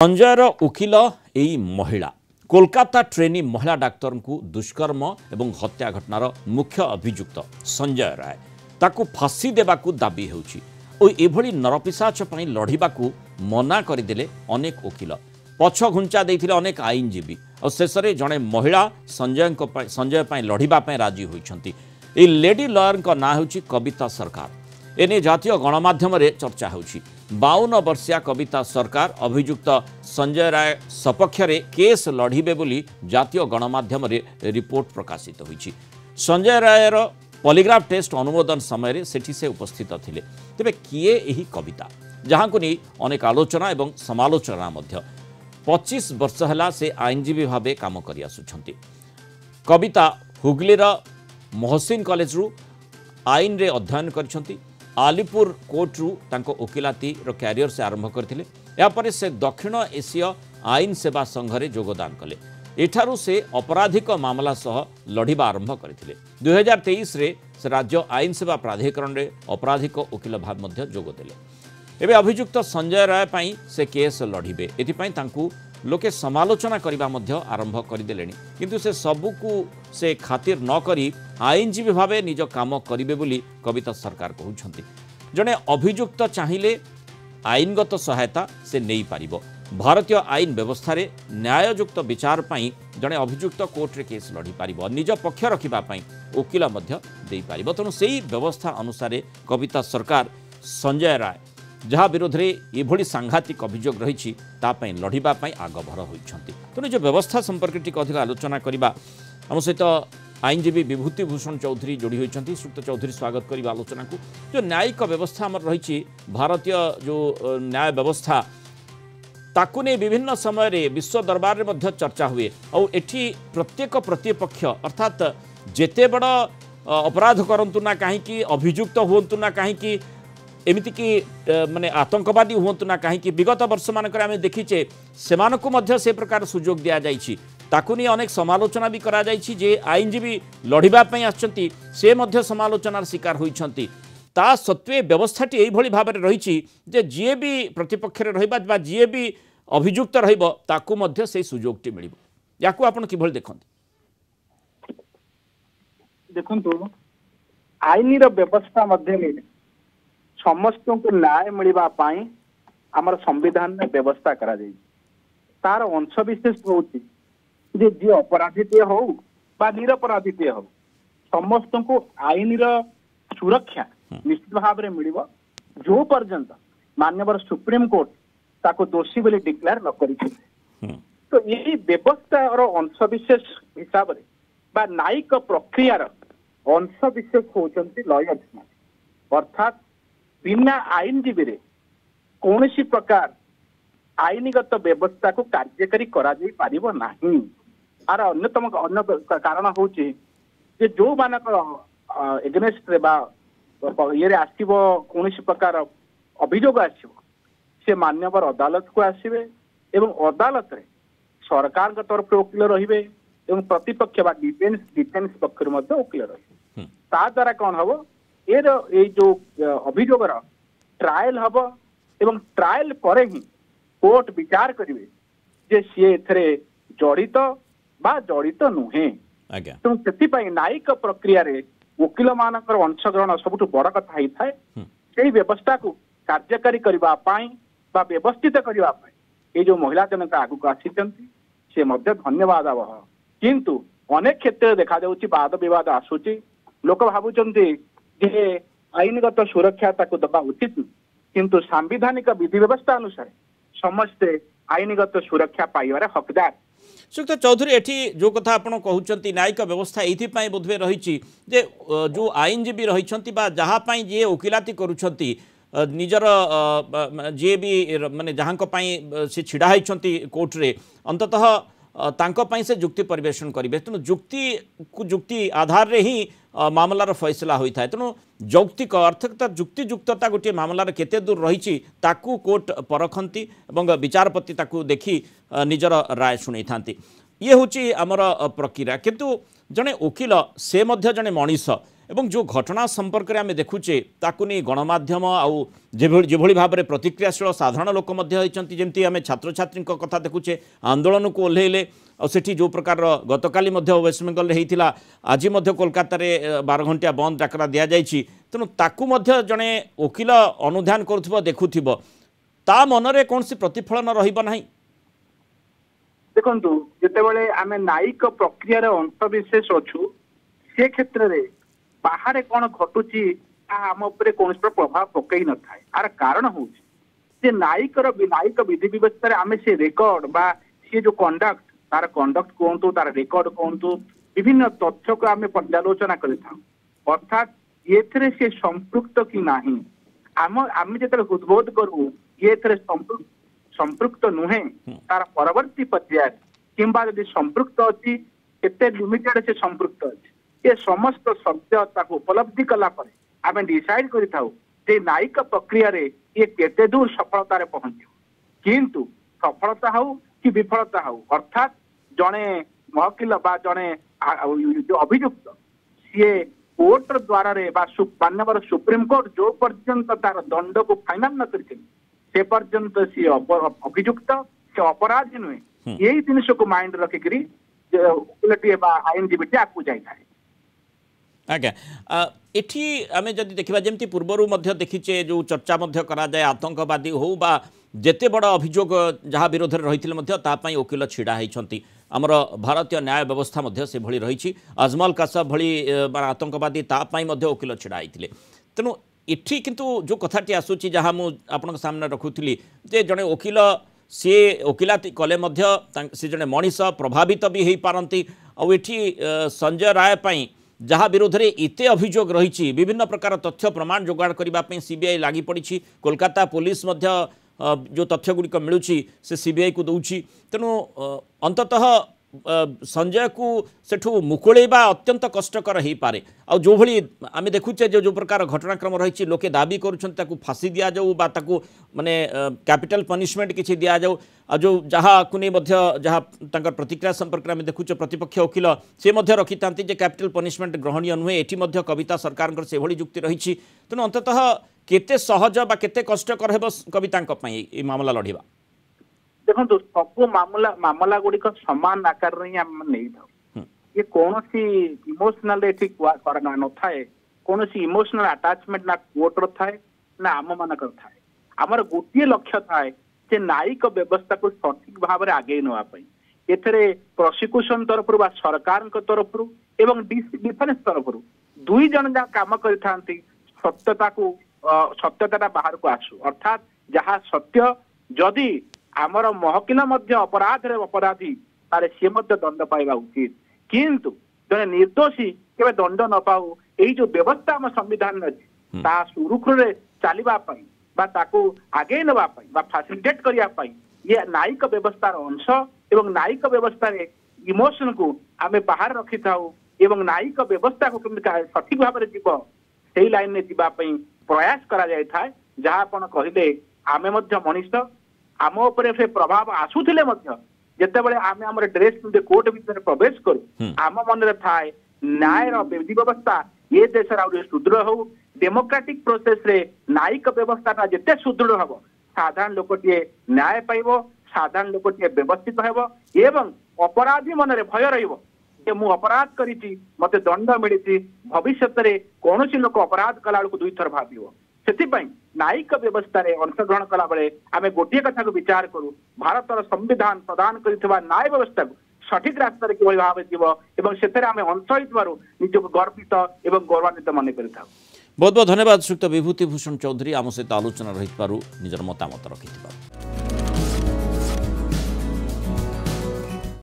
संजयर वकिल यही महिला कोलकाता ट्रेनी महिला डाक्तर को दुष्कर्म एवं हत्या घटनार मुख्य अभियुक्त संजय राय ताकू फांसी देवाकू दाबी होभली नरपिशाच लढ़ा मना करदे अनेक वकिल पछ घुंचा देते अनेक आईनजीवी और शेष में जड़े महिला संजय लढ़ा राजी होती लेडी लयर ना हूँ कविता सरकार एने जातीय गणमाध्यम चर्चा होची 52 वर्षिया कविता सरकार अभियुक्त संजय राय सपक्ष केस लढ़िबे बोली जातीय गणमाध्यम रिपोर्ट प्रकाशित होईछि। संजय रायर पॉलीग्राफ टेस्ट अनुमोदन समय सेठी से उपस्थित थिले। तेबे किए एही कविता जहां को नहीं अनेक आलोचना एवं समालोचना मध्य 25 वर्ष है से आईनजीवी भाव काम कर आसुछंती। कविता हुगलीर मोहसिन कॉलेज रु आईन रे अध्ययन करछंती। आलीपुर कोर्टरू तांको वकिलाती क्यारियर से आरंभ करथिले। यापर से दक्षिण एसीय आईन सेवा संघरे योगदान कले। एठारू से अपराधिक मामला सह लढ़िबा आरंभ करथिले। 2023 रे से राज्य आईन सेवा प्राधिकरण रे अपराधिक वकिल भाव मध्य जोग देले। एबे अभियुक्त संजय राय पई से केस लढ़िबे एथिपई तांकू लोके समालोचना करबा मध्य आरंभ करदेलेनी किंतु से सबुकू से खातिर न करी आईनजीवी भावे निज काम करिवे बोली कविता सरकार कहउछंती। जने अभियुक्त चाहिए आईनगत सहायता से नहीं पारिबो। भारतीय आईन व्यवस्था रे न्याययुक्त विचार पई जने अभियुक्त कोर्ट रे केस लढ़ी पारिबो निज पक्ष रखिबा पई वकील मध्य देई पारिबो। तेणु सेही व्यवस्था अनुसार कविता सरकार संजय राय जहाँ विरोध में ये सांघातिक अभियोग रही लढ़ापी आगभर होती। तेणु जो व्यवस्था संपर्क टी अधिक आलोचना करवा आम सहित आईनजीवी विभूति भूषण चौधरी जोड़ी होती। सुक्त चौधरी स्वागत करवा आलोचना को। जो न्यायिक व्यवस्था आम रही भारतीय जो न्याय व्यवस्था ताकू नहीं विभिन्न समय विश्व दरबार में चर्चा हुए और एठी प्रत्येक प्रतिपक्ष अर्थात जेते बड़ अपराध करंतु ना कहीं अभियुक्त हुंतु ना कहीं एमिति कि माने आतंकवादी हुंतु ना कहीं विगत वर्ष मानक आम देखीचे से से प्रकार सुजोग दि जाइछि। ताकू नहीं अनेक समालोचना भी करा जाइछि जे आईनजीवी लढ़िबा पई आछंती से मध्य समालोचनार शिकार होइछंती। ता सत्वे व्यवस्थाटी एही भली भाबरे रहिछि जे जीए भी प्रतिपक्ष रे रहिबा बा जीए भी अभियुक्त रहिबो ताकू मध्य से सुजोगटी मिलिबो। याकू आपण किभल देखंती? देखंतु आईनीर व्यवस्था मध्य में समस्त को न्याय मिलवा पाई आमर संविधान में व्यवस्था करा जाई। तार अंश विशेष होची जे जी अपराधीते हो बा निरपराधीते हो समस्त को आईन सुरक्षा निश्चित भाव में मिल जो पर्यंत माननीय सुप्रीम कोर्ट ताको दोषी बोली डिक्लेयर न करिछि। तो यही व्यवस्था और अंश विशेष हिसाब रे बा न्यायिक प्रक्रियार अंश विशेष होचंती लॉयर्स अर्थात बिना आईनजीवी कौन सी प्रकार आईनगत व्यवस्था को कार्यकारी करा जाई पारिबो नाही। आर अन्यतम अन्य कारण होची जे जो मानक एगेनेस्ट रे बा ये आसीबो कौन सी प्रकार अभियोग आसीबो से मान्यवर अदालत को आसीबे एवं अदालत रे सरकार के तरफ वकील रहिबे एवं प्रतिपक्ष बा डिफेंस पक्ष मध्ये वकील रहिबे। ता द्वारा कौन हबो ये जो अभियोगर ट्रायल हम एवं ट्रायल पर ही कोर्ट विचार करेंगे जे सी एथरे जड़ित बा जड़ित नुहे। तेणु से न्यायिक प्रक्रिया रे वकिल मानकर अंशग्रहण सबुठ बड़ कथा ही थाए। से व्यवस्था को कार्यकारी करने बा व्यवस्थित करने ये जो महिला जनक आगु आसी से मध्य धन्यवाद आवह। किंतु अनेक क्षेत्र देखा जाउछि वाद विवाद आसुची लोक भावुचंती जे आईनगत सुरक्षा ताको दबा उचित किंतु सांविधानिक विधि व्यवस्था अनुसार समस्ते आईनगत सुरक्षा पाइबार हकदार। सुक्त चौधरी एठी जो कथा आपण कहउचंती न्यायिक व्यवस्था एथि बोधवे रही जे जो आईनजीवी रही जहाँ जे वकिलाती करुछंती निजर जे भी माने जहाँ से छिड़ा होती कोर्ट रे अंततः तांको पई से जुक्ति परिवेशन करेंगे। तेणु जुक्ति आधार रे ही मामलार फैसला होता है। तेणु यौक्तिक अर्थात जुक्तियुक्तता गोटे मामलार केते दूर रही ताकू कोर्ट परखती और विचारपति ताकू देखी निजर राय शुणी था। ये हूँ आमर प्रक्रिया। किंतु जड़े वकिल से मध्य जड़े मनीष एवं जो घटना संपर्क में आम देखुचे ताकू नहीं गणमाध्यम आउ जेभली भाव में प्रतिक्रियाशील साधारण लोक जमी आम छात्र छात्री कथा देखुचे आंदोलन को ओह्लैले आठी जो प्रकार गतकाली वेस्टबेंगल होता आज कोलकाता 12 घंटिया बंद डाकरा दि जाइए तेणु ताकू जड़े वकिल अनुधान करुव देखुव ता मनरे कौन सी प्रतिफलन रहा देखु जितेबाला आम न्यायिक प्रक्रिया अंशविशेष अच्छु से क्षेत्र में बाहर कौन घटुची आम उपर कौन प्रभाव पकई न था यार कारण हूँ न्यायिक विधि व्यवस्था आम से रेकर्ड बा सी जो कंडक्ट तार कंडक्ट कहतु तार रेकर्ड कहतु विभिन्न तथ्य को आम पर्यालोचना करर्थात ये से संपृक्त कि ना आम जो उद्बोध करूँ ये संपृक्त नुहे तार परवर्ती पर्याय किंबा यदि संपृक्त अच्छी केते लिमिटेड से संपृक्त अच्छी ये समस्त सत्य उपलब्धि कला आम डिसाइड करूँ न्यायिक प्रक्रिया रे ये केते दूर सफलतार पहुंच किंतु सफलता हो कि विफलता हो अर्थात जड़े वकिल बा जड़े जो अभियुक्त सी कोर्ट द्वारा मानवर सुप्रीम कोर्ट जो पर्यंत तार दंड को फाइनाल न कर पर्यंत सी अभियुक्त से अपराधी नुहे यही जिनिस को माइंड रखिक आईनजीवी आगे जाए आज्ञा एठी आमे जदि देखिबा जेमती पूर्वरु देखीचे जो चर्चा करा जाए आतंकवादी हो बा जेते बड़ अभियोग जहाँ विरोध रही वकिल छिड़ा होती आमर भारतीय न्याय व्यवस्था से भली रही अजमल कासब भली आतंकवादी वकिल छिड़ा होते तेणु एठी किंतु जो कथाटी आसूची जहाँ मुझे सामने रखुली जे जड़े वकिल सी वकिलाती कले से जड़े मनीष प्रभावित भी हो पारती आठी संजय राय पाई जहाँ विरोध में एते अभियोग रही विभिन्न प्रकार तथ्य प्रमाण जोगाड़ करने सीबीआई लगी पड़ी कोलकाता पुलिस जो तथ्य गुड़िक मिलूँ से सीबीआई को दौर तेणु अंततः संजय को सेठू मुकुलेबा अत्यंत कष्टकर हो पारे आ जो भली आम देखुचे जो प्रकार घटनाक्रम रही लोके दाबी करुँच फाँसी दि जाऊ माने कैपिटल पनिशमेंट किसी दि जाऊ आ जो जहाँ को नहीं जहाँ प्रतिक्रिया संपर्क में देखुचे प्रतिपक्ष वकिल से रखी था कैपिटल पनिशमेंट ग्रहणीय नुहे एटी कविता सरकार से भली जुक्ति रही तेणु अंततः केते सहज बा केते कष्टकर हेबो कविता मामला लड़िबा देखो सब मामला गुड़िक समान आकार नहीं था ये कौन सी इमोशनल न थाए कौन सी इमोशनल अटैचमेंट ना कोर्टर थाए ना आम मानक थाए आमर गोटे लक्ष्य थाए जे न्यायिक व्यवस्था को सठिक भाव में आगे नापी एथे प्रोसिक्यूशन तरफ सरकार तरफ एवं डिफेन्स तरफ दुई जन जहाँ काम करते सत्यता को सत्यता बाहर को आसू अर्थात जहाँ सत्य जदि आमर महकिल अपराध अपराधी तारे सी दंड पाइबा उचित किंतु जड़े निर्दोषी के दंड न पाऊ यही जो व्यवस्था आम संविधान अच्छी सुरुखुरे चलवाई आगे नापी फैसिलिटेट करने ये न्यायिक व्यवस्थार अंश एवं न्यायिक व्यवस्था इमोशन को आम बाहर रखी था न्यायिक व्यवस्था को सठिक भाव में जीव से लाइन में जीवाई प्रयास करा जाए था जहाँ आप कहले आमे मनीष आम उपर से प्रभाव आसूले जितेबाला आम आम ड्रेस कोर्ट भीतर प्रवेश करूँ आम मन थाए न्याय विधि व्यवस्था ये देश सुदृढ़ हो डेमोक्रेटिक प्रोसेस रे न्यायिक व्यवस्था जिते सुदृढ़ हम साधारण लोकटे न्याय पाइब साधारण लोकटे व्यवस्थित एवं अपराधी मन में भय रे मु अपराध करी मते दंड मिली भविष्य में कौन सी लोक अपराध कला दुई थर भाव से न्यायिक व्यवस्था अंशग्रहण कला बेले आम गोटे कथा को विचार करूँ भारतर संविधान प्रदान कर न्याय व्यवस्था को सठिक रास्तार कि भाव से आम अंश निजक गर्वित एवं गौरवान्वित मन कर बहुत बहुत धन्यवाद श्रीयुक्त विभूति भूषण चौधरी आम सहित आलोचना रही निजर मतामत रखि।